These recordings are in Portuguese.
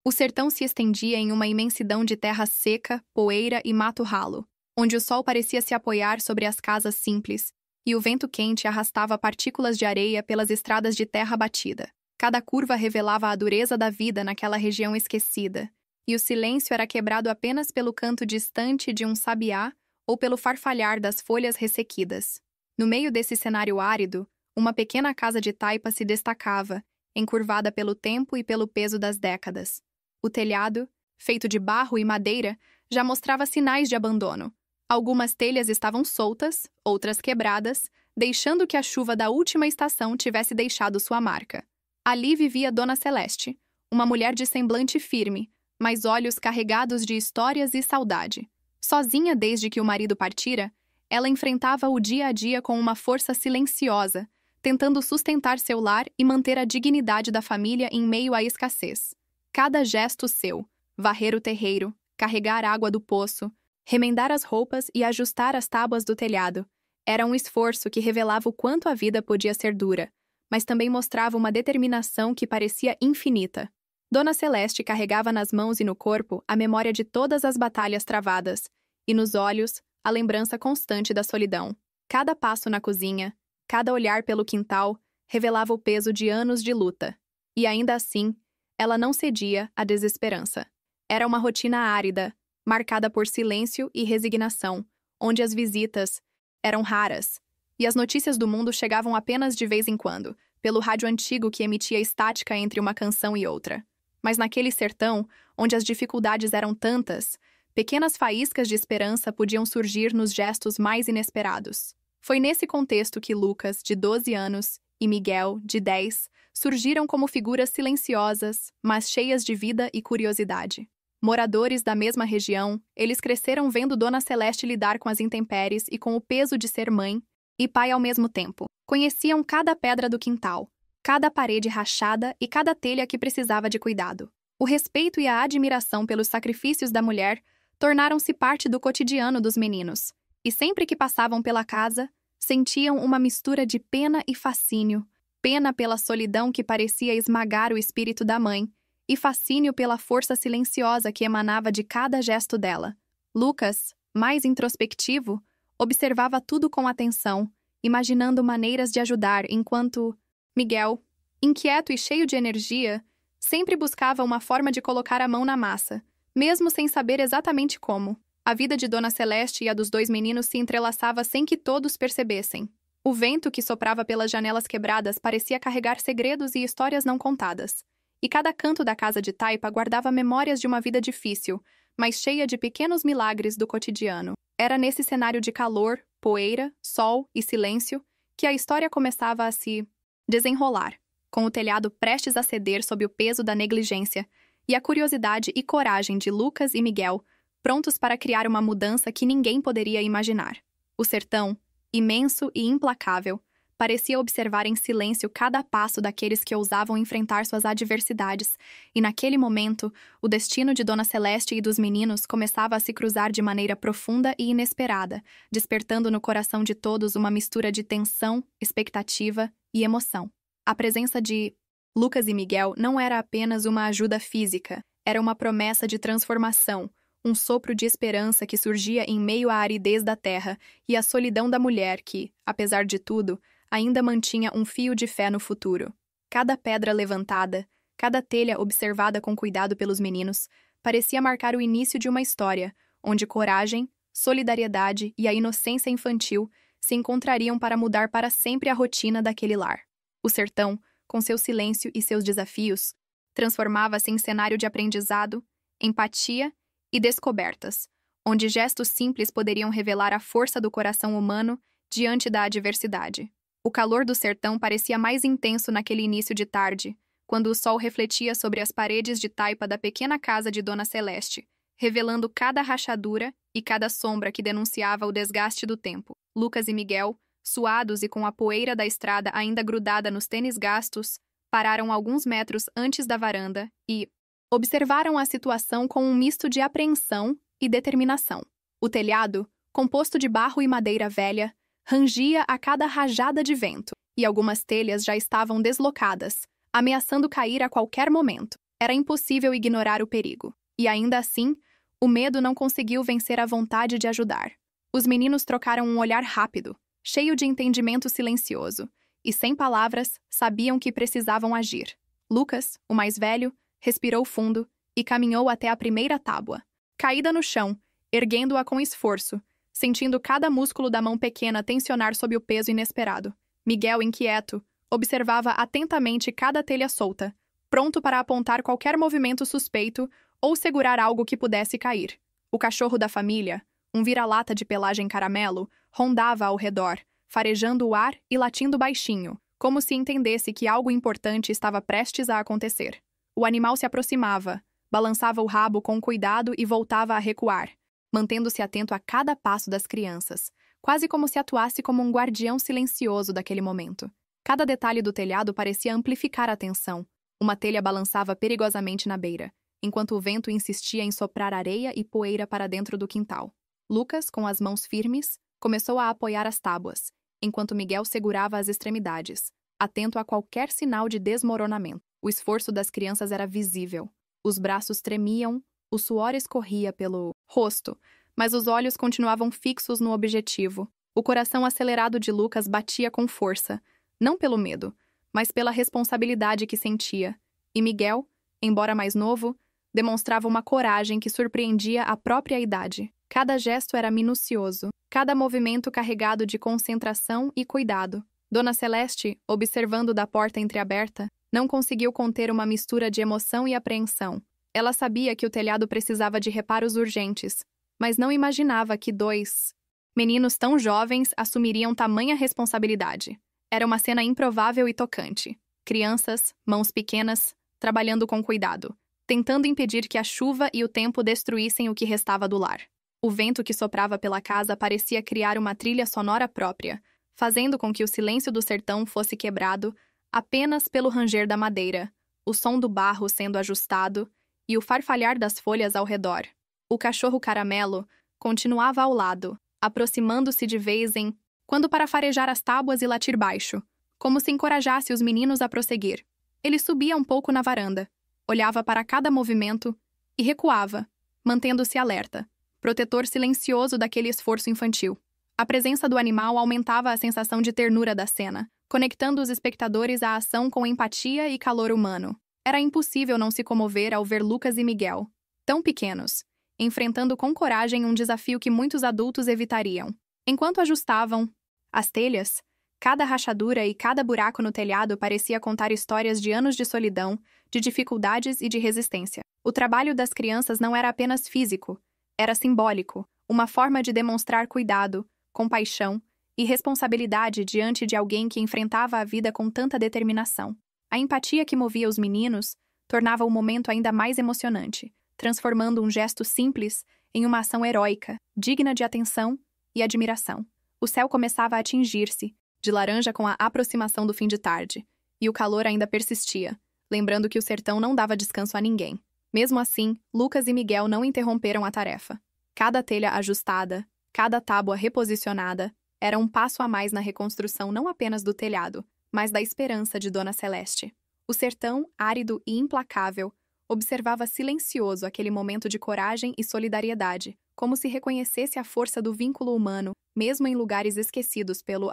O sertão se estendia em uma imensidão de terra seca, poeira e mato ralo, onde o sol parecia se apoiar sobre as casas simples, e o vento quente arrastava partículas de areia pelas estradas de terra batida. Cada curva revelava a dureza da vida naquela região esquecida, e o silêncio era quebrado apenas pelo canto distante de um sabiá ou pelo farfalhar das folhas ressequidas. No meio desse cenário árido, uma pequena casa de taipa se destacava, encurvada pelo tempo e pelo peso das décadas. O telhado, feito de barro e madeira, já mostrava sinais de abandono. Algumas telhas estavam soltas, outras quebradas, deixando que a chuva da última estação tivesse deixado sua marca. Ali vivia Dona Celeste, uma mulher de semblante firme, mas olhos carregados de histórias e saudade. Sozinha desde que o marido partira, ela enfrentava o dia a dia com uma força silenciosa, tentando sustentar seu lar e manter a dignidade da família em meio à escassez. Cada gesto seu, varrer o terreiro, carregar água do poço, remendar as roupas e ajustar as tábuas do telhado, era um esforço que revelava o quanto a vida podia ser dura, mas também mostrava uma determinação que parecia infinita. Dona Celeste carregava nas mãos e no corpo a memória de todas as batalhas travadas, e nos olhos, a lembrança constante da solidão. Cada passo na cozinha, cada olhar pelo quintal, revelava o peso de anos de luta. E ainda assim, ela não cedia à desesperança. Era uma rotina árida, marcada por silêncio e resignação, onde as visitas eram raras, e as notícias do mundo chegavam apenas de vez em quando, pelo rádio antigo que emitia estática entre uma canção e outra. Mas naquele sertão, onde as dificuldades eram tantas, pequenas faíscas de esperança podiam surgir nos gestos mais inesperados. Foi nesse contexto que Lucas, de 12 anos, e Miguel, de 10, surgiram como figuras silenciosas, mas cheias de vida e curiosidade. Moradores da mesma região, eles cresceram vendo Dona Celeste lidar com as intempéries e com o peso de ser mãe e pai ao mesmo tempo. Conheciam cada pedra do quintal, cada parede rachada e cada telha que precisava de cuidado. O respeito e a admiração pelos sacrifícios da mulher tornaram-se parte do cotidiano dos meninos, e sempre que passavam pela casa, sentiam uma mistura de pena e fascínio, pena pela solidão que parecia esmagar o espírito da mãe, e fascínio pela força silenciosa que emanava de cada gesto dela. Lucas, mais introspectivo, observava tudo com atenção, imaginando maneiras de ajudar, enquanto Miguel, inquieto e cheio de energia, sempre buscava uma forma de colocar a mão na massa, mesmo sem saber exatamente como. A vida de Dona Celeste e a dos dois meninos se entrelaçava sem que todos percebessem. O vento que soprava pelas janelas quebradas parecia carregar segredos e histórias não contadas. E cada canto da casa de taipa guardava memórias de uma vida difícil, mas cheia de pequenos milagres do cotidiano. Era nesse cenário de calor, poeira, sol e silêncio que a história começava a se desenrolar, com o telhado prestes a ceder sob o peso da negligência, e a curiosidade e coragem de Lucas e Miguel, prontos para criar uma mudança que ninguém poderia imaginar. O sertão, imenso e implacável, parecia observar em silêncio cada passo daqueles que ousavam enfrentar suas adversidades, e naquele momento, o destino de Dona Celeste e dos meninos começava a se cruzar de maneira profunda e inesperada, despertando no coração de todos uma mistura de tensão, expectativa e emoção. A presença de Lucas e Miguel não era apenas uma ajuda física, era uma promessa de transformação, um sopro de esperança que surgia em meio à aridez da terra e à solidão da mulher que, apesar de tudo, ainda mantinha um fio de fé no futuro. Cada pedra levantada, cada telha observada com cuidado pelos meninos, parecia marcar o início de uma história, onde coragem, solidariedade e a inocência infantil se encontrariam para mudar para sempre a rotina daquele lar. O sertão, com seu silêncio e seus desafios, transformava-se em cenário de aprendizado, empatia e descobertas, onde gestos simples poderiam revelar a força do coração humano diante da adversidade. O calor do sertão parecia mais intenso naquele início de tarde, quando o sol refletia sobre as paredes de taipa da pequena casa de Dona Celeste, revelando cada rachadura e cada sombra que denunciava o desgaste do tempo. Lucas e Miguel, suados e com a poeira da estrada ainda grudada nos tênis gastos, pararam alguns metros antes da varanda e observaram a situação com um misto de apreensão e determinação. O telhado, composto de barro e madeira velha, rangia a cada rajada de vento, e algumas telhas já estavam deslocadas, ameaçando cair a qualquer momento. Era impossível ignorar o perigo. E ainda assim, o medo não conseguiu vencer a vontade de ajudar. Os meninos trocaram um olhar rápido, cheio de entendimento silencioso, e sem palavras, sabiam que precisavam agir. Lucas, o mais velho, respirou fundo e caminhou até a primeira tábua. Caída no chão, erguendo-a com esforço, sentindo cada músculo da mão pequena tensionar sob o peso inesperado. Miguel, inquieto, observava atentamente cada telha solta, pronto para apontar qualquer movimento suspeito ou segurar algo que pudesse cair. O cachorro da família, um vira-lata de pelagem caramelo, rondava ao redor, farejando o ar e latindo baixinho, como se entendesse que algo importante estava prestes a acontecer. O animal se aproximava, balançava o rabo com cuidado e voltava a recuar, mantendo-se atento a cada passo das crianças, quase como se atuasse como um guardião silencioso daquele momento. Cada detalhe do telhado parecia amplificar a tensão. Uma telha balançava perigosamente na beira, enquanto o vento insistia em soprar areia e poeira para dentro do quintal. Lucas, com as mãos firmes, começou a apoiar as tábuas, enquanto Miguel segurava as extremidades, atento a qualquer sinal de desmoronamento. O esforço das crianças era visível. Os braços tremiam, o suor escorria pelo rosto, mas os olhos continuavam fixos no objetivo. O coração acelerado de Lucas batia com força, não pelo medo, mas pela responsabilidade que sentia. E Miguel, embora mais novo, demonstrava uma coragem que surpreendia a própria idade. Cada gesto era minucioso, cada movimento carregado de concentração e cuidado. Dona Celeste, observando da porta entreaberta, não conseguiu conter uma mistura de emoção e apreensão. Ela sabia que o telhado precisava de reparos urgentes, mas não imaginava que dois meninos tão jovens assumiriam tamanha responsabilidade. Era uma cena improvável e tocante. Crianças, mãos pequenas, trabalhando com cuidado, tentando impedir que a chuva e o tempo destruíssem o que restava do lar. O vento que soprava pela casa parecia criar uma trilha sonora própria, fazendo com que o silêncio do sertão fosse quebrado apenas pelo ranger da madeira, o som do barro sendo ajustado e o farfalhar das folhas ao redor. O cachorro caramelo continuava ao lado, aproximando-se de vez em quando para farejar as tábuas e latir baixo, como se encorajasse os meninos a prosseguir. Ele subia um pouco na varanda, olhava para cada movimento e recuava, mantendo-se alerta, protetor silencioso daquele esforço infantil. A presença do animal aumentava a sensação de ternura da cena, conectando os espectadores à ação com empatia e calor humano. Era impossível não se comover ao ver Lucas e Miguel, tão pequenos, enfrentando com coragem um desafio que muitos adultos evitariam. Enquanto ajustavam as telhas, cada rachadura e cada buraco no telhado parecia contar histórias de anos de solidão, de dificuldades e de resistência. O trabalho das crianças não era apenas físico, era simbólico, uma forma de demonstrar cuidado, compaixão e responsabilidade diante de alguém que enfrentava a vida com tanta determinação. A empatia que movia os meninos tornava o momento ainda mais emocionante, transformando um gesto simples em uma ação heróica, digna de atenção e admiração. O céu começava a atingir-se, de laranja com a aproximação do fim de tarde, e o calor ainda persistia, lembrando que o sertão não dava descanso a ninguém. Mesmo assim, Lucas e Miguel não interromperam a tarefa. Cada telha ajustada, cada tábua reposicionada, era um passo a mais na reconstrução não apenas do telhado, mas da esperança de Dona Celeste. O sertão, árido e implacável, observava silencioso aquele momento de coragem e solidariedade, como se reconhecesse a força do vínculo humano, mesmo em lugares esquecidos pelo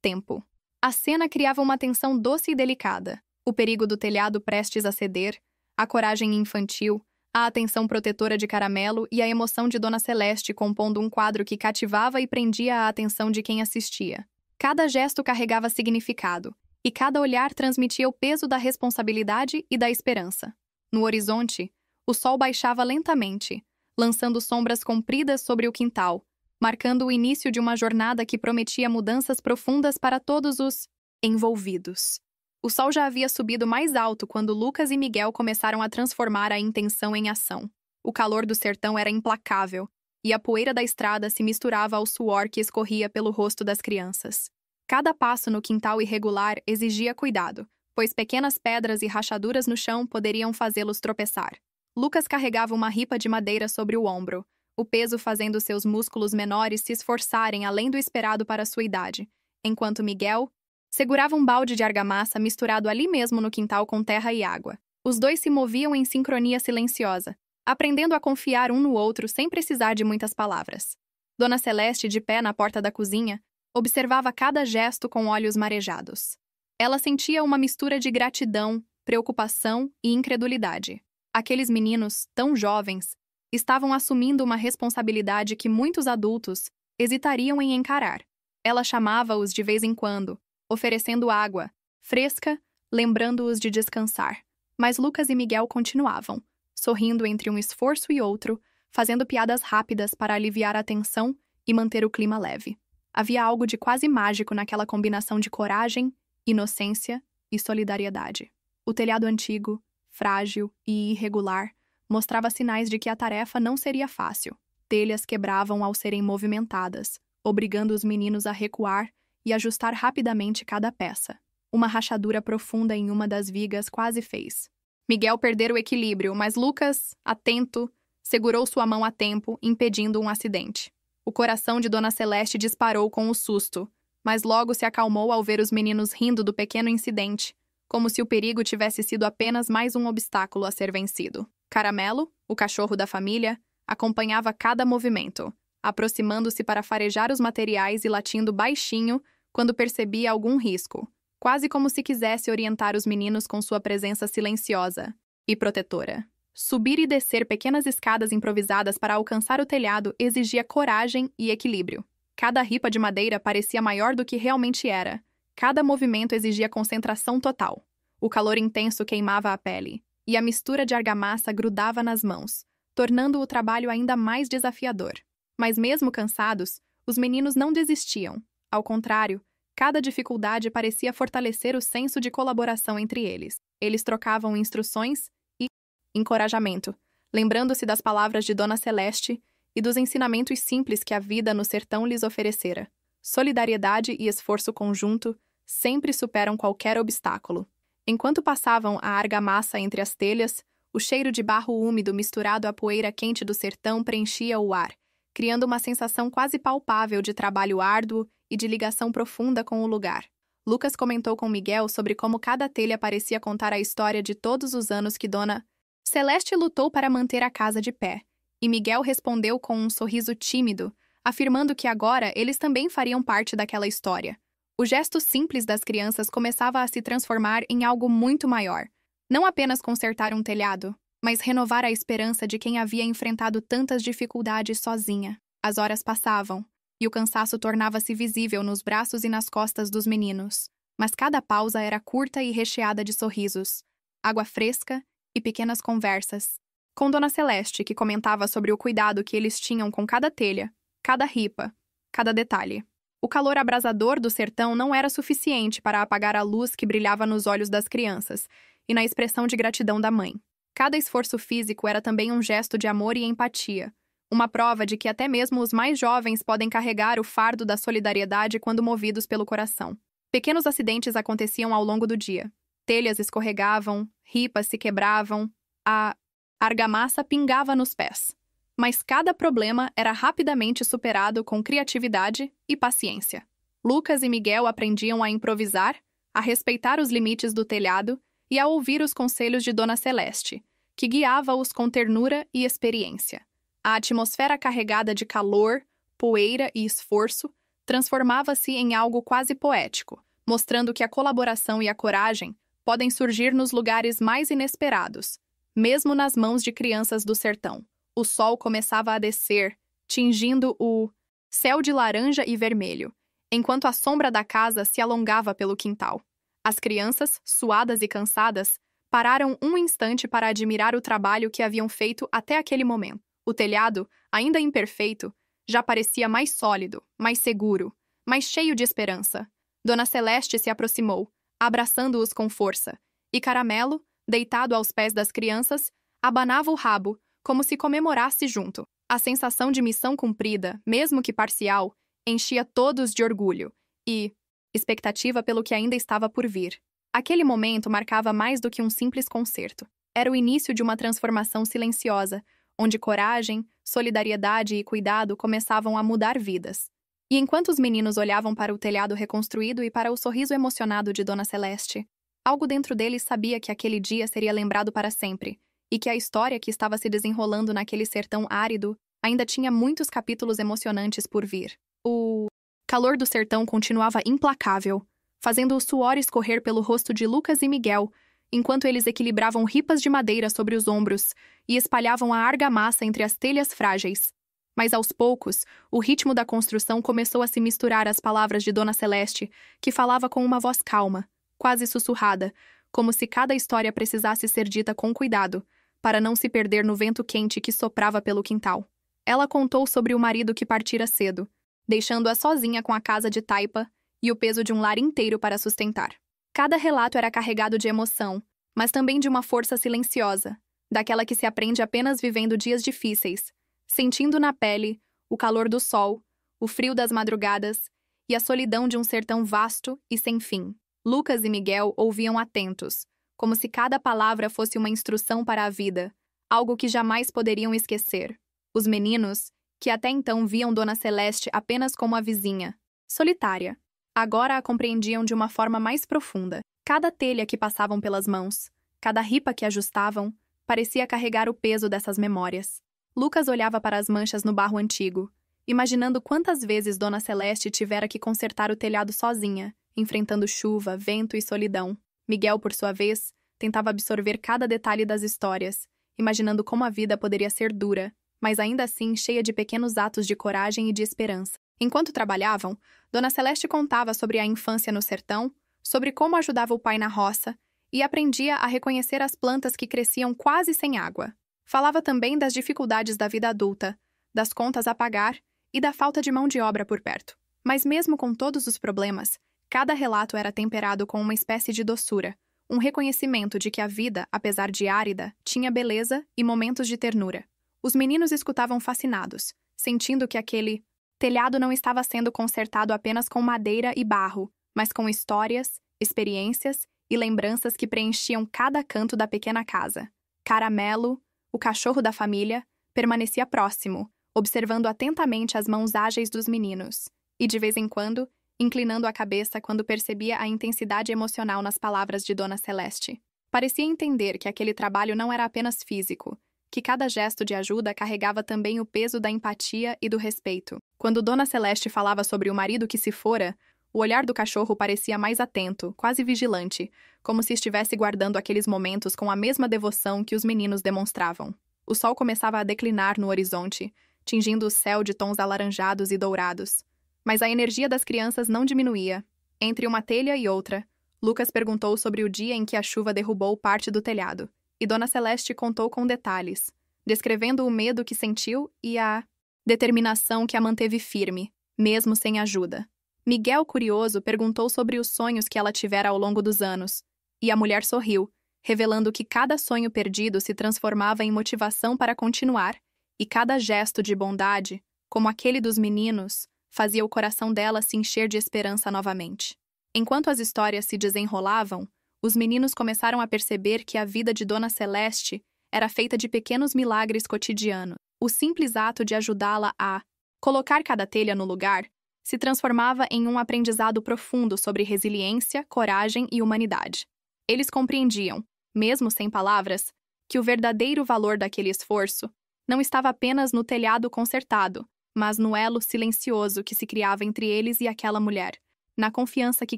tempo. A cena criava uma tensão doce e delicada. O perigo do telhado prestes a ceder, a coragem infantil, a atenção protetora de Caramelo e a emoção de Dona Celeste compondo um quadro que cativava e prendia a atenção de quem assistia. Cada gesto carregava significado, e cada olhar transmitia o peso da responsabilidade e da esperança. No horizonte, o sol baixava lentamente, lançando sombras compridas sobre o quintal, marcando o início de uma jornada que prometia mudanças profundas para todos os envolvidos. O sol já havia subido mais alto quando Lucas e Miguel começaram a transformar a intenção em ação. O calor do sertão era implacável, e a poeira da estrada se misturava ao suor que escorria pelo rosto das crianças. Cada passo no quintal irregular exigia cuidado, pois pequenas pedras e rachaduras no chão poderiam fazê-los tropeçar. Lucas carregava uma ripa de madeira sobre o ombro, o peso fazendo seus músculos menores se esforçarem além do esperado para sua idade, enquanto Miguel segurava um balde de argamassa misturado ali mesmo no quintal com terra e água. Os dois se moviam em sincronia silenciosa, aprendendo a confiar um no outro sem precisar de muitas palavras. Dona Celeste, de pé na porta da cozinha, observava cada gesto com olhos marejados. Ela sentia uma mistura de gratidão, preocupação e incredulidade. Aqueles meninos, tão jovens, estavam assumindo uma responsabilidade que muitos adultos hesitariam em encarar. Ela chamava-os de vez em quando, oferecendo água, fresca, lembrando-os de descansar. Mas Lucas e Miguel continuavam, sorrindo entre um esforço e outro, fazendo piadas rápidas para aliviar a tensão e manter o clima leve. Havia algo de quase mágico naquela combinação de coragem, inocência e solidariedade. O telhado antigo, frágil e irregular, mostrava sinais de que a tarefa não seria fácil. Telhas quebravam ao serem movimentadas, obrigando os meninos a recuar e ajustar rapidamente cada peça. Uma rachadura profunda em uma das vigas quase fez Miguel perder o equilíbrio, mas Lucas, atento, segurou sua mão a tempo, impedindo um acidente. O coração de Dona Celeste disparou com o susto, mas logo se acalmou ao ver os meninos rindo do pequeno incidente, como se o perigo tivesse sido apenas mais um obstáculo a ser vencido. Caramelo, o cachorro da família, acompanhava cada movimento, aproximando-se para farejar os materiais e latindo baixinho quando percebia algum risco, quase como se quisesse orientar os meninos com sua presença silenciosa e protetora. Subir e descer pequenas escadas improvisadas para alcançar o telhado exigia coragem e equilíbrio. Cada ripa de madeira parecia maior do que realmente era. Cada movimento exigia concentração total. O calor intenso queimava a pele, e a mistura de argamassa grudava nas mãos, tornando o trabalho ainda mais desafiador. Mas mesmo cansados, os meninos não desistiam. Ao contrário, cada dificuldade parecia fortalecer o senso de colaboração entre eles. Eles trocavam instruções e encorajamento, lembrando-se das palavras de Dona Celeste e dos ensinamentos simples que a vida no sertão lhes oferecera. Solidariedade e esforço conjunto sempre superam qualquer obstáculo. Enquanto passavam a argamassa entre as telhas, o cheiro de barro úmido misturado à poeira quente do sertão preenchia o ar, criando uma sensação quase palpável de trabalho árduo e de ligação profunda com o lugar. Lucas comentou com Miguel sobre como cada telha parecia contar a história de todos os anos que Dona Celeste lutou para manter a casa de pé, e Miguel respondeu com um sorriso tímido, afirmando que agora eles também fariam parte daquela história. O gesto simples das crianças começava a se transformar em algo muito maior. Não apenas consertar um telhado, mas renovar a esperança de quem havia enfrentado tantas dificuldades sozinha. As horas passavam, e o cansaço tornava-se visível nos braços e nas costas dos meninos. Mas cada pausa era curta e recheada de sorrisos, água fresca e pequenas conversas. Com Dona Celeste, que comentava sobre o cuidado que eles tinham com cada telha, cada ripa, cada detalhe. O calor abrasador do sertão não era suficiente para apagar a luz que brilhava nos olhos das crianças e na expressão de gratidão da mãe. Cada esforço físico era também um gesto de amor e empatia, uma prova de que até mesmo os mais jovens podem carregar o fardo da solidariedade quando movidos pelo coração. Pequenos acidentes aconteciam ao longo do dia. Telhas escorregavam, ripas se quebravam, a argamassa pingava nos pés. Mas cada problema era rapidamente superado com criatividade e paciência. Lucas e Miguel aprendiam a improvisar, a respeitar os limites do telhado e a ouvir os conselhos de Dona Celeste, que guiava-os com ternura e experiência. A atmosfera carregada de calor, poeira e esforço transformava-se em algo quase poético, mostrando que a colaboração e a coragem podem surgir nos lugares mais inesperados, mesmo nas mãos de crianças do sertão. O sol começava a descer, tingindo o céu de laranja e vermelho, enquanto a sombra da casa se alongava pelo quintal. As crianças, suadas e cansadas, pararam um instante para admirar o trabalho que haviam feito até aquele momento. O telhado, ainda imperfeito, já parecia mais sólido, mais seguro, mais cheio de esperança. Dona Celeste se aproximou, abraçando-os com força, e Caramelo, deitado aos pés das crianças, abanava o rabo, como se comemorasse junto. A sensação de missão cumprida, mesmo que parcial, enchia todos de orgulho e expectativa pelo que ainda estava por vir. Aquele momento marcava mais do que um simples concerto. Era o início de uma transformação silenciosa, onde coragem, solidariedade e cuidado começavam a mudar vidas. E enquanto os meninos olhavam para o telhado reconstruído e para o sorriso emocionado de Dona Celeste, Algo dentro deles sabia que aquele dia seria lembrado para sempre, e que a história que estava se desenrolando naquele sertão árido ainda tinha muitos capítulos emocionantes por vir. O calor do sertão continuava implacável, fazendo o suor escorrer pelo rosto de Lucas e Miguel, enquanto eles equilibravam ripas de madeira sobre os ombros e espalhavam a argamassa entre as telhas frágeis. Mas aos poucos, o ritmo da construção começou a se misturar às palavras de Dona Celeste, que falava com uma voz calma, quase sussurrada, como se cada história precisasse ser dita com cuidado, para não se perder no vento quente que soprava pelo quintal. Ela contou sobre o marido que partira cedo, deixando-a sozinha com a casa de taipa e o peso de um lar inteiro para sustentar. Cada relato era carregado de emoção, mas também de uma força silenciosa, daquela que se aprende apenas vivendo dias difíceis, sentindo na pele o calor do sol, o frio das madrugadas e a solidão de um sertão vasto e sem fim. Lucas e Miguel ouviam atentos, como se cada palavra fosse uma instrução para a vida, algo que jamais poderiam esquecer. Os meninos, que até então viam Dona Celeste apenas como a vizinha, solitária, agora a compreendiam de uma forma mais profunda. Cada telha que passavam pelas mãos, cada ripa que ajustavam, parecia carregar o peso dessas memórias. Lucas olhava para as manchas no barro antigo, imaginando quantas vezes Dona Celeste tivera que consertar o telhado sozinha, enfrentando chuva, vento e solidão. Miguel, por sua vez, tentava absorver cada detalhe das histórias, imaginando como a vida poderia ser dura, mas ainda assim cheia de pequenos atos de coragem e de esperança. Enquanto trabalhavam, Dona Celeste contava sobre a infância no sertão, sobre como ajudava o pai na roça e aprendia a reconhecer as plantas que cresciam quase sem água. Falava também das dificuldades da vida adulta, das contas a pagar e da falta de mão de obra por perto. Mas mesmo com todos os problemas, cada relato era temperado com uma espécie de doçura, um reconhecimento de que a vida, apesar de árida, tinha beleza e momentos de ternura. Os meninos escutavam fascinados, sentindo que aquele telhado não estava sendo consertado apenas com madeira e barro, mas com histórias, experiências e lembranças que preenchiam cada canto da pequena casa. Caramelo, o cachorro da família, permanecia próximo, observando atentamente as mãos ágeis dos meninos, e de vez em quando, inclinando a cabeça quando percebia a intensidade emocional nas palavras de Dona Celeste. Parecia entender que aquele trabalho não era apenas físico, que cada gesto de ajuda carregava também o peso da empatia e do respeito. Quando Dona Celeste falava sobre o marido que se fora, o olhar do cachorro parecia mais atento, quase vigilante, como se estivesse guardando aqueles momentos com a mesma devoção que os meninos demonstravam. O sol começava a declinar no horizonte, tingindo o céu de tons alaranjados e dourados. Mas a energia das crianças não diminuía. Entre uma telha e outra, Lucas perguntou sobre o dia em que a chuva derrubou parte do telhado, e Dona Celeste contou com detalhes, descrevendo o medo que sentiu e a determinação que a manteve firme, mesmo sem ajuda. Miguel, curioso, perguntou sobre os sonhos que ela tivera ao longo dos anos, e a mulher sorriu, revelando que cada sonho perdido se transformava em motivação para continuar, e cada gesto de bondade, como aquele dos meninos, fazia o coração dela se encher de esperança novamente. Enquanto as histórias se desenrolavam, os meninos começaram a perceber que a vida de Dona Celeste era feita de pequenos milagres cotidianos. O simples ato de ajudá-la a colocar cada telha no lugar se transformava em um aprendizado profundo sobre resiliência, coragem e humanidade. Eles compreendiam, mesmo sem palavras, que o verdadeiro valor daquele esforço não estava apenas no telhado consertado, mas no elo silencioso que se criava entre eles e aquela mulher, na confiança que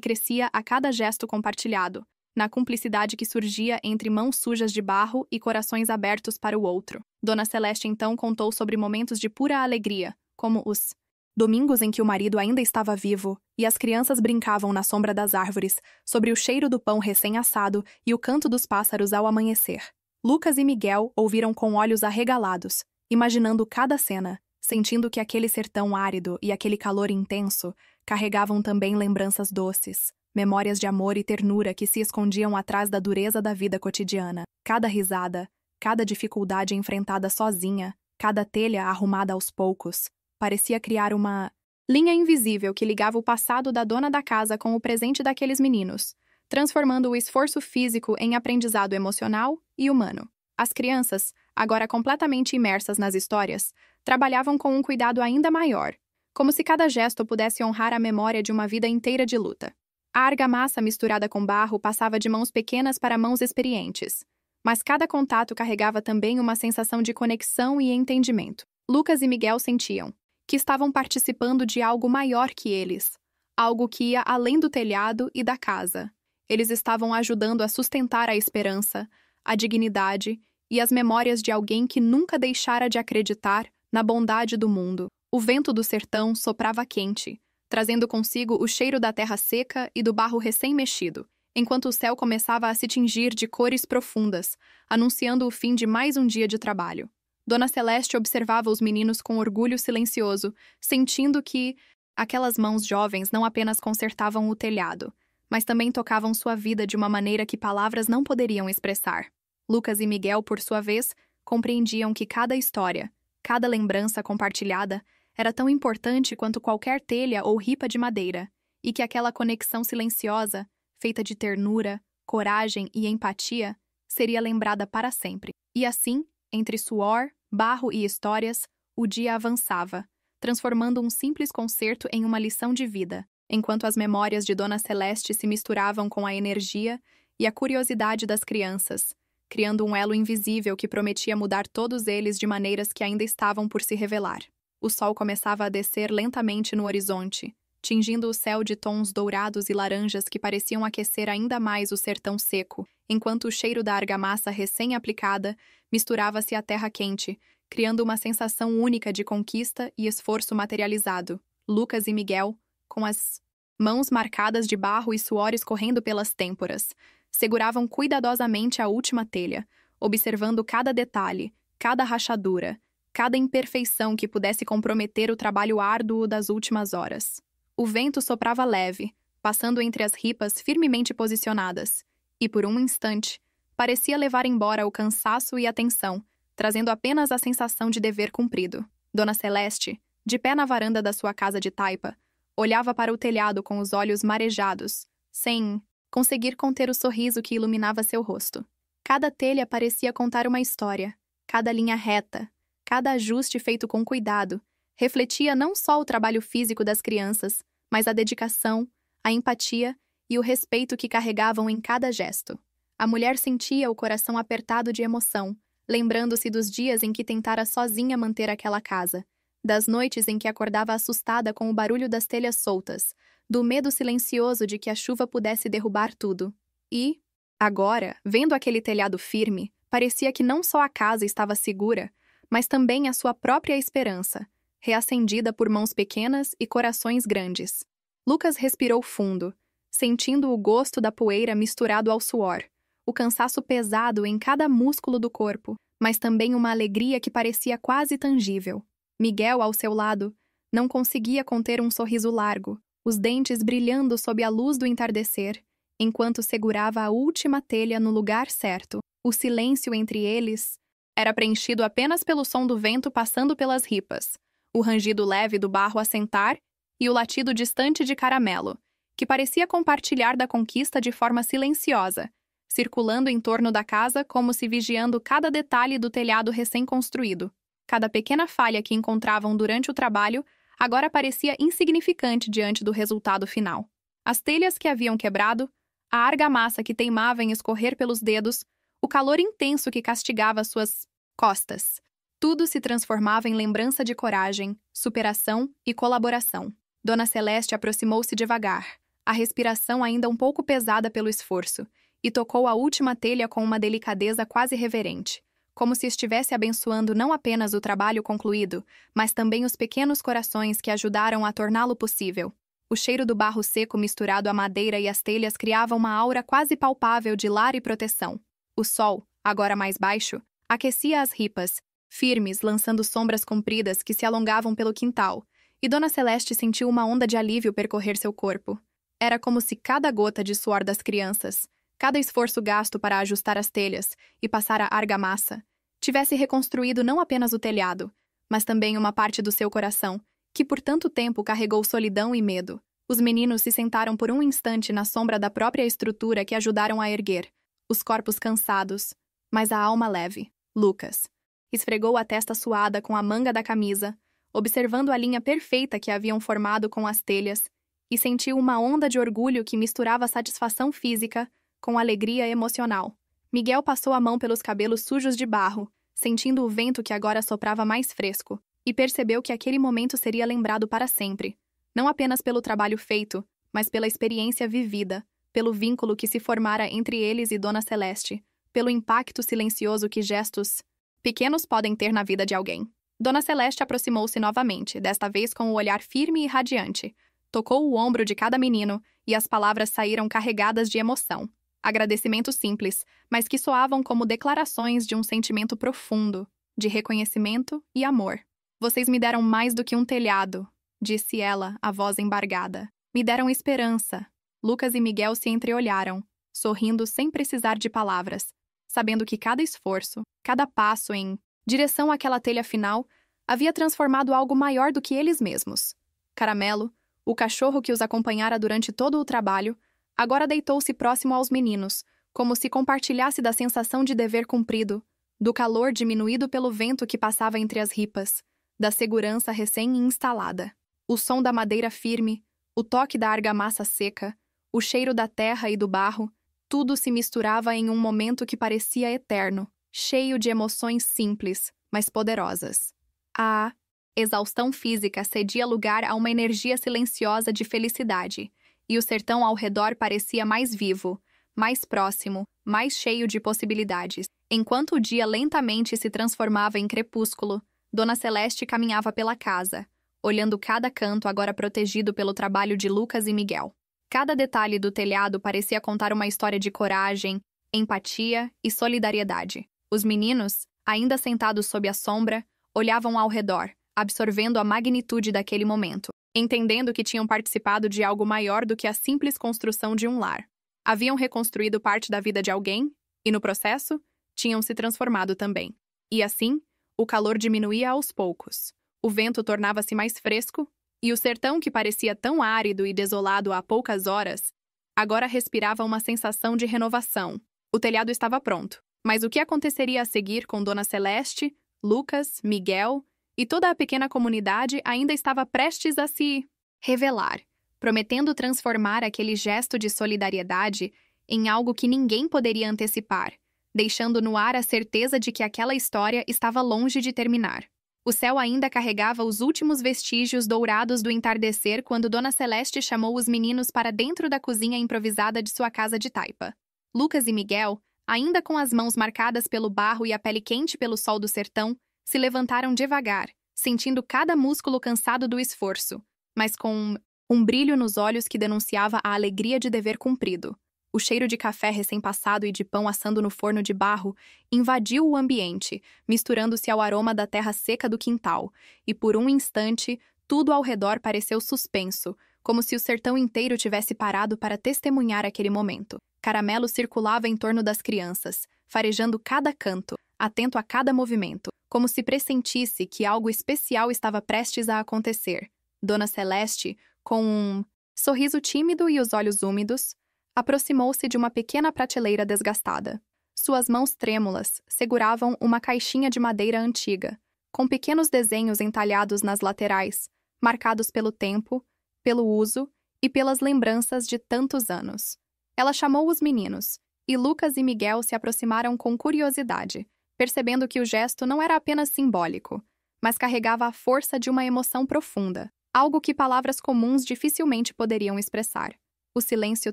crescia a cada gesto compartilhado, na cumplicidade que surgia entre mãos sujas de barro e corações abertos para o outro. Dona Celeste então contou sobre momentos de pura alegria, como os domingos em que o marido ainda estava vivo e as crianças brincavam na sombra das árvores, sobre o cheiro do pão recém-assado e o canto dos pássaros ao amanhecer. Lucas e Miguel ouviram com olhos arregalados, imaginando cada cena, sentindo que aquele sertão árido e aquele calor intenso carregavam também lembranças doces, memórias de amor e ternura que se escondiam atrás da dureza da vida cotidiana. Cada risada, cada dificuldade enfrentada sozinha, cada telha arrumada aos poucos, parecia criar uma linha invisível que ligava o passado da dona da casa com o presente daqueles meninos, transformando o esforço físico em aprendizado emocional e humano. As crianças, agora completamente imersas nas histórias, trabalhavam com um cuidado ainda maior, como se cada gesto pudesse honrar a memória de uma vida inteira de luta. A argamassa misturada com barro passava de mãos pequenas para mãos experientes, mas cada contato carregava também uma sensação de conexão e entendimento. Lucas e Miguel sentiam que estavam participando de algo maior que eles, algo que ia além do telhado e da casa. Eles estavam ajudando a sustentar a esperança, a dignidade e as memórias de alguém que nunca deixara de acreditar na bondade do mundo. O vento do sertão soprava quente, trazendo consigo o cheiro da terra seca e do barro recém-mexido, enquanto o céu começava a se tingir de cores profundas, anunciando o fim de mais um dia de trabalho. Dona Celeste observava os meninos com orgulho silencioso, sentindo que aquelas mãos jovens não apenas consertavam o telhado, mas também tocavam sua vida de uma maneira que palavras não poderiam expressar. Lucas e Miguel, por sua vez, compreendiam que cada história, cada lembrança compartilhada, era tão importante quanto qualquer telha ou ripa de madeira, e que aquela conexão silenciosa, feita de ternura, coragem e empatia, seria lembrada para sempre. E assim, entre suor, barro e histórias, o dia avançava, transformando um simples concerto em uma lição de vida, enquanto as memórias de Dona Celeste se misturavam com a energia e a curiosidade das crianças, criando um elo invisível que prometia mudar todos eles de maneiras que ainda estavam por se revelar. O sol começava a descer lentamente no horizonte, tingindo o céu de tons dourados e laranjas que pareciam aquecer ainda mais o sertão seco, enquanto o cheiro da argamassa recém-aplicada misturava-se à terra quente, criando uma sensação única de conquista e esforço materializado. Lucas e Miguel, com as mãos marcadas de barro e suor escorrendo pelas têmporas, seguravam cuidadosamente a última telha, observando cada detalhe, cada rachadura, cada imperfeição que pudesse comprometer o trabalho árduo das últimas horas. O vento soprava leve, passando entre as ripas firmemente posicionadas, e por um instante, parecia levar embora o cansaço e a tensão, trazendo apenas a sensação de dever cumprido. Dona Celeste, de pé na varanda da sua casa de taipa, olhava para o telhado com os olhos marejados, sem conseguir conter o sorriso que iluminava seu rosto. Cada telha parecia contar uma história, cada linha reta, cada ajuste feito com cuidado, refletia não só o trabalho físico das crianças, mas a dedicação, a empatia e o respeito que carregavam em cada gesto. A mulher sentia o coração apertado de emoção, lembrando-se dos dias em que tentara sozinha manter aquela casa, das noites em que acordava assustada com o barulho das telhas soltas, do medo silencioso de que a chuva pudesse derrubar tudo. E, agora, vendo aquele telhado firme, parecia que não só a casa estava segura, mas também a sua própria esperança, reacendida por mãos pequenas e corações grandes. Lucas respirou fundo, sentindo o gosto da poeira misturado ao suor, o cansaço pesado em cada músculo do corpo, mas também uma alegria que parecia quase tangível. Miguel, ao seu lado, não conseguia conter um sorriso largo, os dentes brilhando sob a luz do entardecer, enquanto segurava a última telha no lugar certo. O silêncio entre eles era preenchido apenas pelo som do vento passando pelas ripas, o rangido leve do barro a sentar e o latido distante de Caramelo, que parecia compartilhar da conquista de forma silenciosa, circulando em torno da casa como se vigiando cada detalhe do telhado recém-construído. Cada pequena falha que encontravam durante o trabalho agora parecia insignificante diante do resultado final. As telhas que haviam quebrado, a argamassa que teimava em escorrer pelos dedos, o calor intenso que castigava suas costas. Tudo se transformava em lembrança de coragem, superação e colaboração. Dona Celeste aproximou-se devagar, a respiração ainda um pouco pesada pelo esforço, e tocou a última telha com uma delicadeza quase reverente, como se estivesse abençoando não apenas o trabalho concluído, mas também os pequenos corações que ajudaram a torná-lo possível. O cheiro do barro seco misturado à madeira e às telhas criava uma aura quase palpável de lar e proteção. O sol, agora mais baixo, aquecia as ripas, firmes, lançando sombras compridas que se alongavam pelo quintal, e Dona Celeste sentiu uma onda de alívio percorrer seu corpo. Era como se cada gota de suor das crianças, cada esforço gasto para ajustar as telhas e passar a argamassa, tivesse reconstruído não apenas o telhado, mas também uma parte do seu coração, que por tanto tempo carregou solidão e medo. Os meninos se sentaram por um instante na sombra da própria estrutura que ajudaram a erguer, os corpos cansados, mas a alma leve. Lucas esfregou a testa suada com a manga da camisa, observando a linha perfeita que haviam formado com as telhas, e sentiu uma onda de orgulho que misturava satisfação física com alegria emocional. Miguel passou a mão pelos cabelos sujos de barro, sentindo o vento que agora soprava mais fresco, e percebeu que aquele momento seria lembrado para sempre, não apenas pelo trabalho feito, mas pela experiência vivida, pelo vínculo que se formara entre eles e Dona Celeste, pelo impacto silencioso que gestos pequenos podem ter na vida de alguém. Dona Celeste aproximou-se novamente, desta vez com o olhar firme e radiante. Tocou o ombro de cada menino, e as palavras saíram carregadas de emoção. Agradecimentos simples, mas que soavam como declarações de um sentimento profundo, de reconhecimento e amor. Vocês me deram mais do que um telhado, disse ela, a voz embargada. Me deram esperança. Lucas e Miguel se entreolharam, sorrindo sem precisar de palavras, sabendo que cada esforço, cada passo em direção àquela telha final, havia transformado algo maior do que eles mesmos. Caramelo, o cachorro que os acompanhara durante todo o trabalho, agora deitou-se próximo aos meninos, como se compartilhasse da sensação de dever cumprido, do calor diminuído pelo vento que passava entre as ripas, da segurança recém-instalada. O som da madeira firme, o toque da argamassa seca, o cheiro da terra e do barro, tudo se misturava em um momento que parecia eterno, cheio de emoções simples, mas poderosas. A exaustão física cedia lugar a uma energia silenciosa de felicidade, e o sertão ao redor parecia mais vivo, mais próximo, mais cheio de possibilidades. Enquanto o dia lentamente se transformava em crepúsculo, Dona Celeste caminhava pela casa, olhando cada canto agora protegido pelo trabalho de Lucas e Miguel. Cada detalhe do telhado parecia contar uma história de coragem, empatia e solidariedade. Os meninos, ainda sentados sob a sombra, olhavam ao redor, absorvendo a magnitude daquele momento, entendendo que tinham participado de algo maior do que a simples construção de um lar. Haviam reconstruído parte da vida de alguém e, no processo, tinham se transformado também. E assim, o calor diminuía aos poucos. O vento tornava-se mais fresco e o sertão, que parecia tão árido e desolado há poucas horas, agora respirava uma sensação de renovação. O telhado estava pronto. Mas o que aconteceria a seguir com Dona Celeste, Lucas, Miguel e toda a pequena comunidade ainda estava prestes a se revelar, prometendo transformar aquele gesto de solidariedade em algo que ninguém poderia antecipar, deixando no ar a certeza de que aquela história estava longe de terminar. O céu ainda carregava os últimos vestígios dourados do entardecer quando Dona Celeste chamou os meninos para dentro da cozinha improvisada de sua casa de taipa. Lucas e Miguel, ainda com as mãos marcadas pelo barro e a pele quente pelo sol do sertão, se levantaram devagar, sentindo cada músculo cansado do esforço, mas com um brilho nos olhos que denunciava a alegria de dever cumprido. O cheiro de café recém-passado e de pão assando no forno de barro invadiu o ambiente, misturando-se ao aroma da terra seca do quintal, e por um instante, tudo ao redor pareceu suspenso, como se o sertão inteiro tivesse parado para testemunhar aquele momento. Caramelo circulava em torno das crianças, farejando cada canto, atento a cada movimento, como se pressentisse que algo especial estava prestes a acontecer. Dona Celeste, com um sorriso tímido e os olhos úmidos, aproximou-se de uma pequena prateleira desgastada. Suas mãos trêmulas seguravam uma caixinha de madeira antiga, com pequenos desenhos entalhados nas laterais, marcados pelo tempo, pelo uso e pelas lembranças de tantos anos. Ela chamou os meninos, e Lucas e Miguel se aproximaram com curiosidade, percebendo que o gesto não era apenas simbólico, mas carregava a força de uma emoção profunda, algo que palavras comuns dificilmente poderiam expressar. O silêncio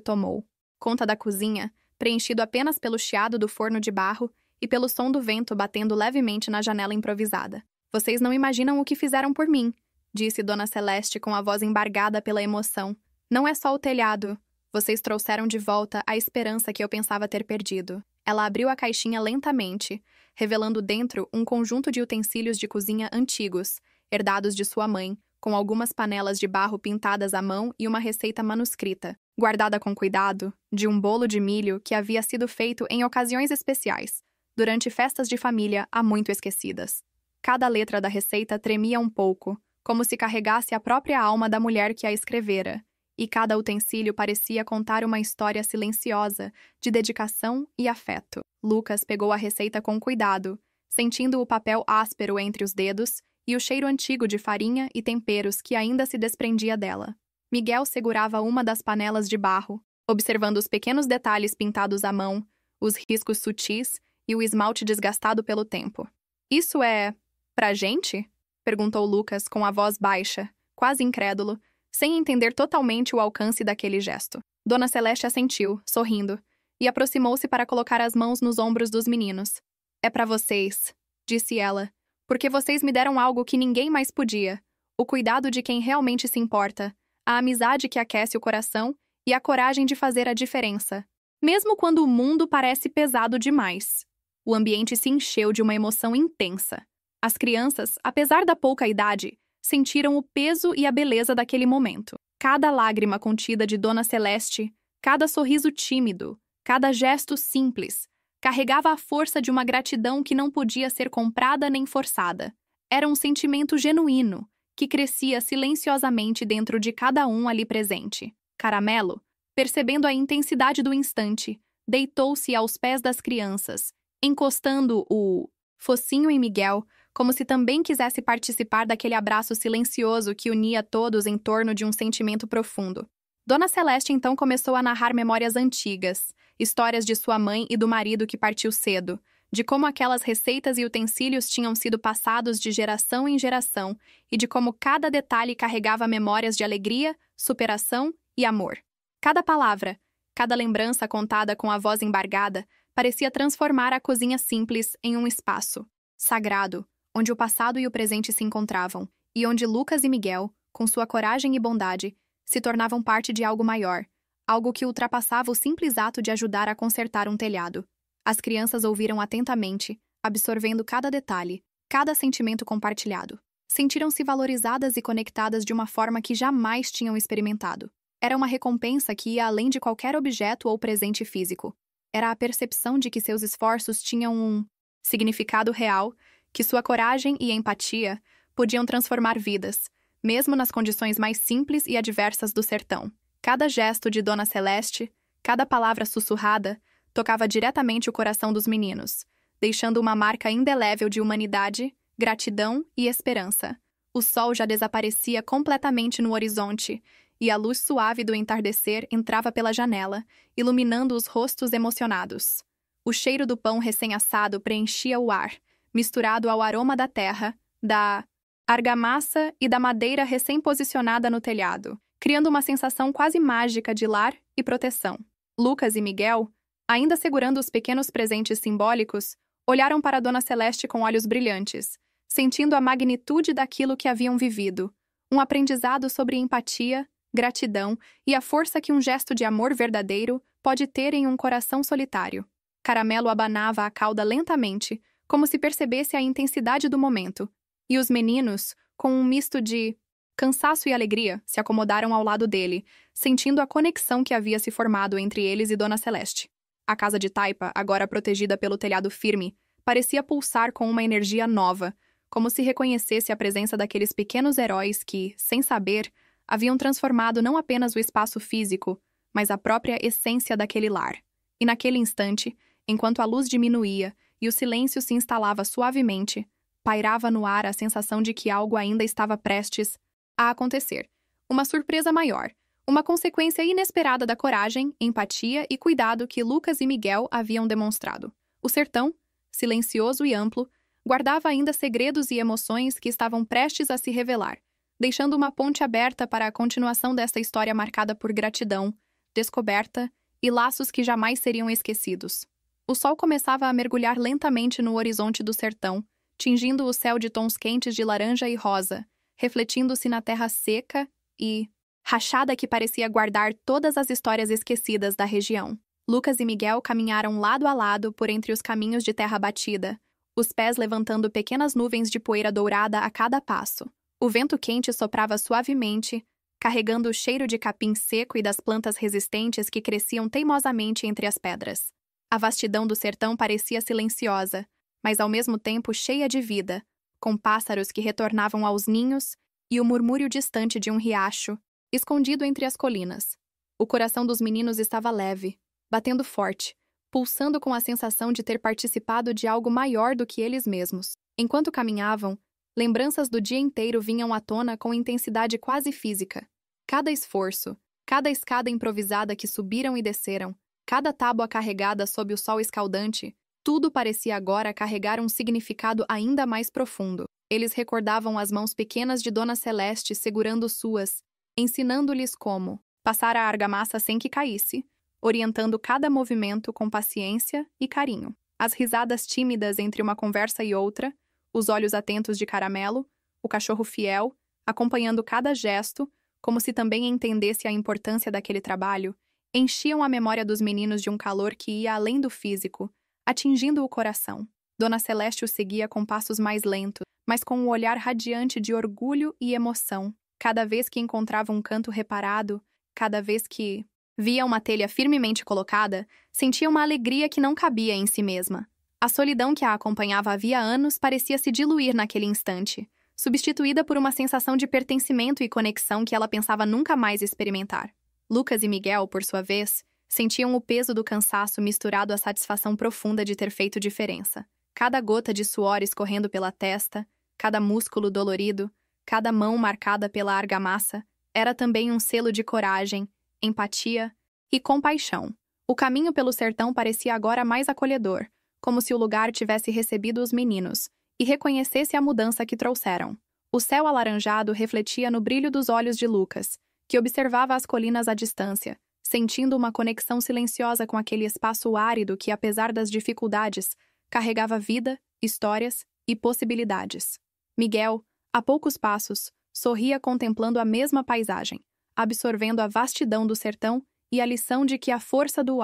tomou conta da cozinha, preenchido apenas pelo chiado do forno de barro e pelo som do vento batendo levemente na janela improvisada. Vocês não imaginam o que fizeram por mim, disse Dona Celeste com a voz embargada pela emoção. Não é só o telhado. Vocês trouxeram de volta a esperança que eu pensava ter perdido. Ela abriu a caixinha lentamente, revelando dentro um conjunto de utensílios de cozinha antigos, herdados de sua mãe, com algumas panelas de barro pintadas à mão e uma receita manuscrita, guardada com cuidado, de um bolo de milho que havia sido feito em ocasiões especiais, durante festas de família há muito esquecidas. Cada letra da receita tremia um pouco, como se carregasse a própria alma da mulher que a escrevera, e cada utensílio parecia contar uma história silenciosa, de dedicação e afeto. Lucas pegou a receita com cuidado, sentindo o papel áspero entre os dedos e o cheiro antigo de farinha e temperos que ainda se desprendia dela. Miguel segurava uma das panelas de barro, observando os pequenos detalhes pintados à mão, os riscos sutis e o esmalte desgastado pelo tempo. Isso é pra gente? Perguntou Lucas com a voz baixa, quase incrédulo, sem entender totalmente o alcance daquele gesto. Dona Celeste assentiu, sorrindo, e aproximou-se para colocar as mãos nos ombros dos meninos. É pra vocês, disse ela, porque vocês me deram algo que ninguém mais podia: o cuidado de quem realmente se importa, a amizade que aquece o coração e a coragem de fazer a diferença, mesmo quando o mundo parece pesado demais. O ambiente se encheu de uma emoção intensa. As crianças, apesar da pouca idade, sentiram o peso e a beleza daquele momento. Cada lágrima contida de Dona Celeste, cada sorriso tímido, cada gesto simples, carregava a força de uma gratidão que não podia ser comprada nem forçada. Era um sentimento genuíno, que crescia silenciosamente dentro de cada um ali presente. Caramelo, percebendo a intensidade do instante, deitou-se aos pés das crianças, encostando o focinho em Miguel, como se também quisesse participar daquele abraço silencioso que unia todos em torno de um sentimento profundo. Dona Celeste então começou a narrar memórias antigas, histórias de sua mãe e do marido que partiu cedo, de como aquelas receitas e utensílios tinham sido passados de geração em geração e de como cada detalhe carregava memórias de alegria, superação e amor. Cada palavra, cada lembrança contada com a voz embargada, parecia transformar a cozinha simples em um espaço sagrado, onde o passado e o presente se encontravam, e onde Lucas e Miguel, com sua coragem e bondade, se tornavam parte de algo maior, algo que ultrapassava o simples ato de ajudar a consertar um telhado. As crianças ouviram atentamente, absorvendo cada detalhe, cada sentimento compartilhado. Sentiram-se valorizadas e conectadas de uma forma que jamais tinham experimentado. Era uma recompensa que ia além de qualquer objeto ou presente físico. Era a percepção de que seus esforços tinham um significado real, que sua coragem e empatia podiam transformar vidas, mesmo nas condições mais simples e adversas do sertão. Cada gesto de Dona Celeste, cada palavra sussurrada, tocava diretamente o coração dos meninos, deixando uma marca indelével de humanidade, gratidão e esperança. O sol já desaparecia completamente no horizonte, e a luz suave do entardecer entrava pela janela, iluminando os rostos emocionados. O cheiro do pão recém-assado preenchia o ar, misturado ao aroma da terra, da argamassa e da madeira recém-posicionada no telhado, criando uma sensação quase mágica de lar e proteção. Lucas e Miguel, ainda segurando os pequenos presentes simbólicos, olharam para Dona Celeste com olhos brilhantes, sentindo a magnitude daquilo que haviam vivido, um aprendizado sobre empatia, gratidão e a força que um gesto de amor verdadeiro pode ter em um coração solitário. Caramelo abanava a cauda lentamente, como se percebesse a intensidade do momento, e os meninos, com um misto de cansaço e alegria, se acomodaram ao lado dele, sentindo a conexão que havia se formado entre eles e Dona Celeste. A casa de taipa, agora protegida pelo telhado firme, parecia pulsar com uma energia nova, como se reconhecesse a presença daqueles pequenos heróis que, sem saber, haviam transformado não apenas o espaço físico, mas a própria essência daquele lar. E naquele instante, enquanto a luz diminuía e o silêncio se instalava suavemente, pairava no ar a sensação de que algo ainda estava prestes a acontecer. Uma surpresa maior, uma consequência inesperada da coragem, empatia e cuidado que Lucas e Miguel haviam demonstrado. O sertão, silencioso e amplo, guardava ainda segredos e emoções que estavam prestes a se revelar, deixando uma ponte aberta para a continuação desta história marcada por gratidão, descoberta e laços que jamais seriam esquecidos. O sol começava a mergulhar lentamente no horizonte do sertão, tingindo o céu de tons quentes de laranja e rosa, refletindo-se na terra seca e rachada que parecia guardar todas as histórias esquecidas da região. Lucas e Miguel caminharam lado a lado por entre os caminhos de terra batida, os pés levantando pequenas nuvens de poeira dourada a cada passo. O vento quente soprava suavemente, carregando o cheiro de capim seco e das plantas resistentes que cresciam teimosamente entre as pedras. A vastidão do sertão parecia silenciosa, mas ao mesmo tempo cheia de vida, com pássaros que retornavam aos ninhos e o murmúrio distante de um riacho, escondido entre as colinas. O coração dos meninos estava leve, batendo forte, pulsando com a sensação de ter participado de algo maior do que eles mesmos. Enquanto caminhavam, lembranças do dia inteiro vinham à tona com intensidade quase física. Cada esforço, cada escada improvisada que subiram e desceram, cada tábua carregada sob o sol escaldante, tudo parecia agora carregar um significado ainda mais profundo. Eles recordavam as mãos pequenas de Dona Celeste segurando suas, ensinando-lhes como passar a argamassa sem que caísse, orientando cada movimento com paciência e carinho. As risadas tímidas entre uma conversa e outra, os olhos atentos de Caramelo, o cachorro fiel, acompanhando cada gesto, como se também entendesse a importância daquele trabalho, enchiam a memória dos meninos de um calor que ia além do físico, atingindo o coração. Dona Celeste o seguia com passos mais lentos, mas com um olhar radiante de orgulho e emoção. Cada vez que encontrava um canto reparado, cada vez que via uma telha firmemente colocada, sentia uma alegria que não cabia em si mesma. A solidão que a acompanhava havia anos parecia se diluir naquele instante, substituída por uma sensação de pertencimento e conexão que ela pensava nunca mais experimentar. Lucas e Miguel, por sua vez, sentiam o peso do cansaço misturado à satisfação profunda de ter feito diferença. Cada gota de suor escorrendo pela testa, cada músculo dolorido, cada mão marcada pela argamassa, era também um selo de coragem, empatia e compaixão. O caminho pelo sertão parecia agora mais acolhedor, como se o lugar tivesse recebido os meninos e reconhecesse a mudança que trouxeram. O céu alaranjado refletia no brilho dos olhos de Lucas, que observava as colinas à distância, sentindo uma conexão silenciosa com aquele espaço árido que, apesar das dificuldades, carregava vida, histórias e possibilidades. Miguel, a poucos passos, sorria contemplando a mesma paisagem, absorvendo a vastidão do sertão e a lição de que a força do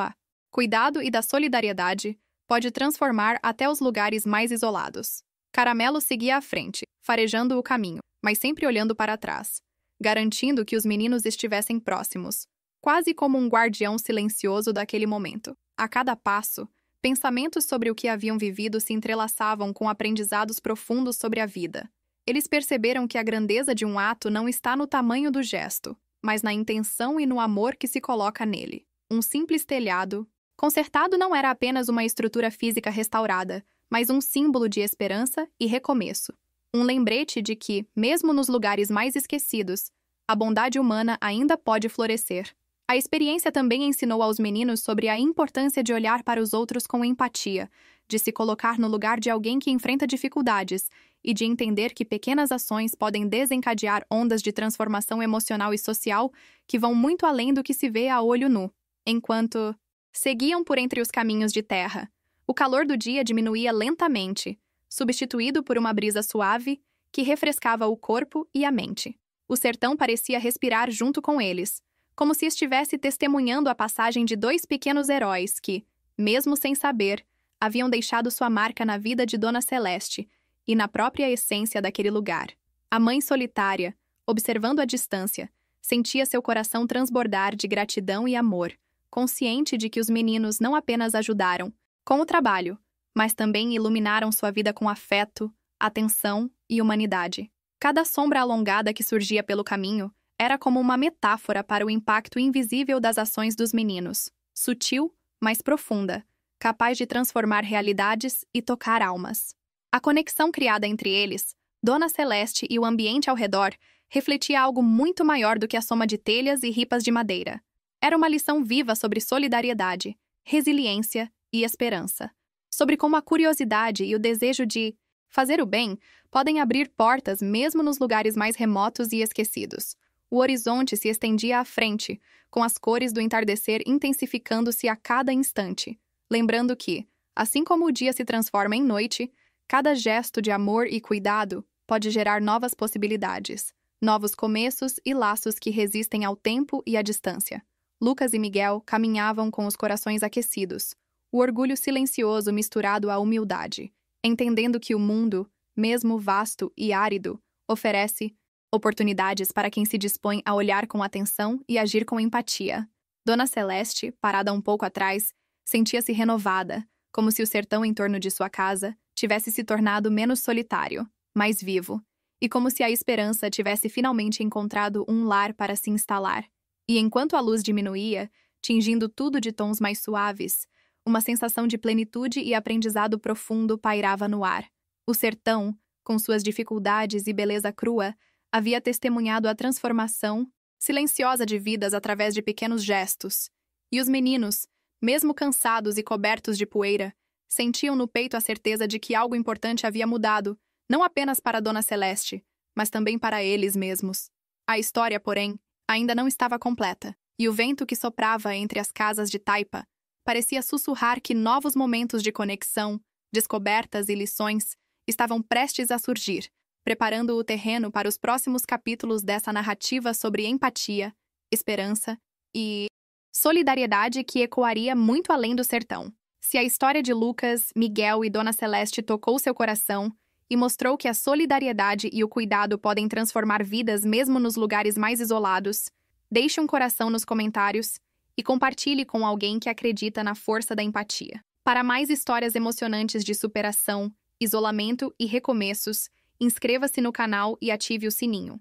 cuidado e da solidariedade pode transformar até os lugares mais isolados. Caramelo seguia à frente, farejando o caminho, mas sempre olhando para trás, garantindo que os meninos estivessem próximos, quase como um guardião silencioso daquele momento. A cada passo, pensamentos sobre o que haviam vivido se entrelaçavam com aprendizados profundos sobre a vida. Eles perceberam que a grandeza de um ato não está no tamanho do gesto, mas na intenção e no amor que se coloca nele. Um simples telhado consertado não era apenas uma estrutura física restaurada, mas um símbolo de esperança e recomeço. Um lembrete de que, mesmo nos lugares mais esquecidos, a bondade humana ainda pode florescer. A experiência também ensinou aos meninos sobre a importância de olhar para os outros com empatia, de se colocar no lugar de alguém que enfrenta dificuldades e de entender que pequenas ações podem desencadear ondas de transformação emocional e social que vão muito além do que se vê a olho nu. Enquanto seguiam por entre os caminhos de terra, o calor do dia diminuía lentamente, substituído por uma brisa suave que refrescava o corpo e a mente. O sertão parecia respirar junto com eles, como se estivesse testemunhando a passagem de dois pequenos heróis que, mesmo sem saber, haviam deixado sua marca na vida de Dona Celeste e na própria essência daquele lugar. A mãe solitária, observando à distância, sentia seu coração transbordar de gratidão e amor, consciente de que os meninos não apenas ajudaram com o trabalho, mas também iluminaram sua vida com afeto, atenção e humanidade. Cada sombra alongada que surgia pelo caminho era como uma metáfora para o impacto invisível das ações dos meninos, sutil, mas profunda, capaz de transformar realidades e tocar almas. A conexão criada entre eles, Dona Celeste e o ambiente ao redor, refletia algo muito maior do que a soma de telhas e ripas de madeira. Era uma lição viva sobre solidariedade, resiliência e esperança. Sobre como a curiosidade e o desejo de fazer o bem podem abrir portas mesmo nos lugares mais remotos e esquecidos. O horizonte se estendia à frente, com as cores do entardecer intensificando-se a cada instante, lembrando que, assim como o dia se transforma em noite, cada gesto de amor e cuidado pode gerar novas possibilidades, novos começos e laços que resistem ao tempo e à distância. Lucas e Miguel caminhavam com os corações aquecidos, o orgulho silencioso misturado à humildade, entendendo que o mundo, mesmo vasto e árido, oferece oportunidades para quem se dispõe a olhar com atenção e agir com empatia. Dona Celeste, parada um pouco atrás, sentia-se renovada, como se o sertão em torno de sua casa tivesse se tornado menos solitário, mais vivo, e como se a esperança tivesse finalmente encontrado um lar para se instalar. E enquanto a luz diminuía, tingindo tudo de tons mais suaves, uma sensação de plenitude e aprendizado profundo pairava no ar. O sertão, com suas dificuldades e beleza crua, havia testemunhado a transformação silenciosa de vidas através de pequenos gestos. E os meninos, mesmo cansados e cobertos de poeira, sentiam no peito a certeza de que algo importante havia mudado, não apenas para Dona Celeste, mas também para eles mesmos. A história, porém, ainda não estava completa, e o vento que soprava entre as casas de taipa parecia sussurrar que novos momentos de conexão, descobertas e lições estavam prestes a surgir, preparando o terreno para os próximos capítulos dessa narrativa sobre empatia, esperança e solidariedade que ecoaria muito além do sertão. Se a história de Lucas, Miguel e Dona Celeste tocou seu coração e mostrou que a solidariedade e o cuidado podem transformar vidas mesmo nos lugares mais isolados, deixe um coração nos comentários e compartilhe com alguém que acredita na força da empatia. Para mais histórias emocionantes de superação, isolamento e recomeços, inscreva-se no canal e ative o sininho.